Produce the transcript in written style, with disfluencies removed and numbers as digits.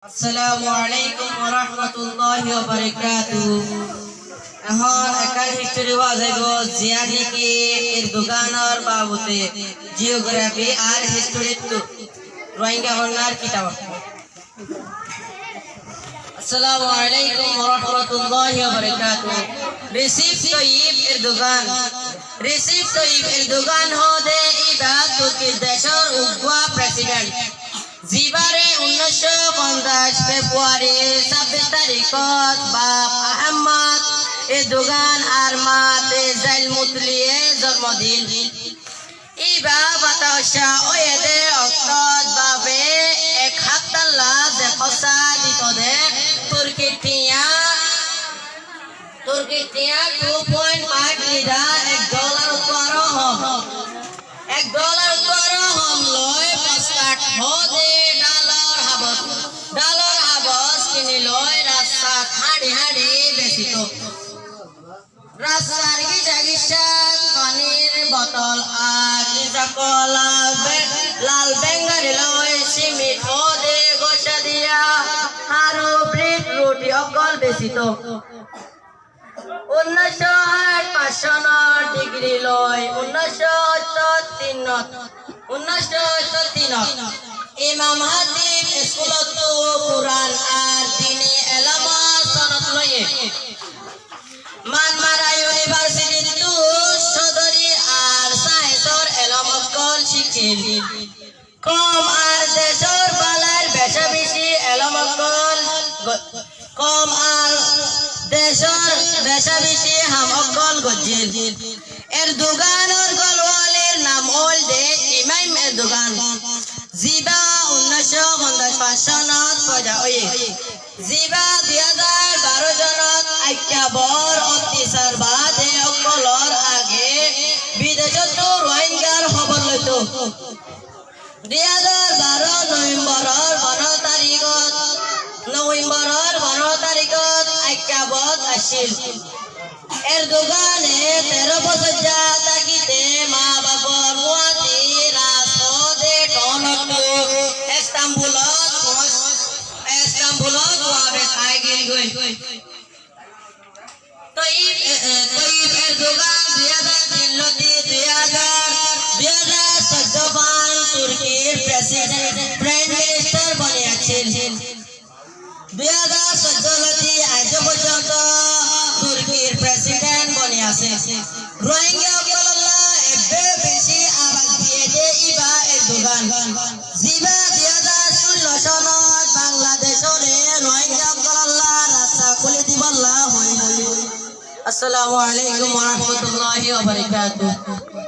আসসালামু আলাইকুম ওয়া রাহমাতুল্লাহি ওয়া বারাকাতুহু। এখন একার হিস্টরি বাজাইব জিয়ানিকে এর দোকানের বাবুতে জিওগ্রাফি আর হিস্টরি তো রোহিঙ্গা হন্নার কিতাব। আসসালামু আলাইকুম ওয়া রাহমাতুল্লাহি ওয়া বারাকাতুহু। রিসিভ তৈয়ব এর দোকান, রিসিভ তৈয়ব এর দোকান হদে ইবাদ তুর্কি দেশের উগ্র প্রেসিডেন্ট জিবারে 1950 ফেব্রুয়ারি 26 তারিখত বাপ আহমদ এ দোকান আর মাতে জাইল মুতলিয়ে জন্মদিন ইবা বাতাসা ওয়েদে অক্তদ বাবে এক হাতাল্লা যে খসা দিতদে তুর্কি টিয়া 2.5 লিটার $1 উপর হম $1 উপর হম লয় 5 লাখ হদে ডালার হাবস কিনে লয় রাস্তা হাঁড়ি হাঁড়ি বেশিত রাস্তার গিজা পানির বোতল আর লাল বেঙ্গারি লয় সিমিট হদে গোসা দিয়া আরো ব্রেড রুটি অকল বেশিত 1908 ডিগ্রি লয় 1903 ইমাম হাতিব স্কুলত কুরআন আর দিনে এলামা সনদ লয়ে মানমারা ইউনিভার্সিটি তু সদরি আর সায়েন্সর এলম অকল শিখিল কম আর দেশর বালার বেশা বেশি এলম অকল কম আর দেশর বেশা বেশি হাম অকল গজিল এর দোকানের গলওয়ালের নাম হল দে ইমাম এর দোকান জিবা 1950 সনত পয়দা হয়ে জিবা 2012 জনত আইকাবর অত্যাচার বাদে অকলর আগে বিদেশত রোহিঙ্গার খবর লইত 2012 নভেম্বরের 12 তারিখত আইকাবত আসিল এর দোকানে 13 বছর যা থাকিতে মা বাবার মুয়াতি রাসদে টনক ইস্তাম্বুলত ওয়াবে সাইকেল গই তৈব এর দোকান 2003 লতি 2014 ফান তুর্কির প্রেসিডেন্ট প্রাইম মিনিস্টার বনিয়াছিল 2014 লতি আজ পর্যন্ত তুর্কির প্রেসিডেন্ট বনিয়াছে রোহিঙ্গা কল্লা এবে বেশি আবাদ দিয়ে দে ইবা এর দোকান জিবা 2016 সনত বাংলাদেশরে রোহিঙ্গা কল্লা রাস্তা খুলে দিবাল্লা হই। আসসালামু আলাইকুম ওয়া রাহমাতুল্লাহি ওয়া বারাকাতুহু।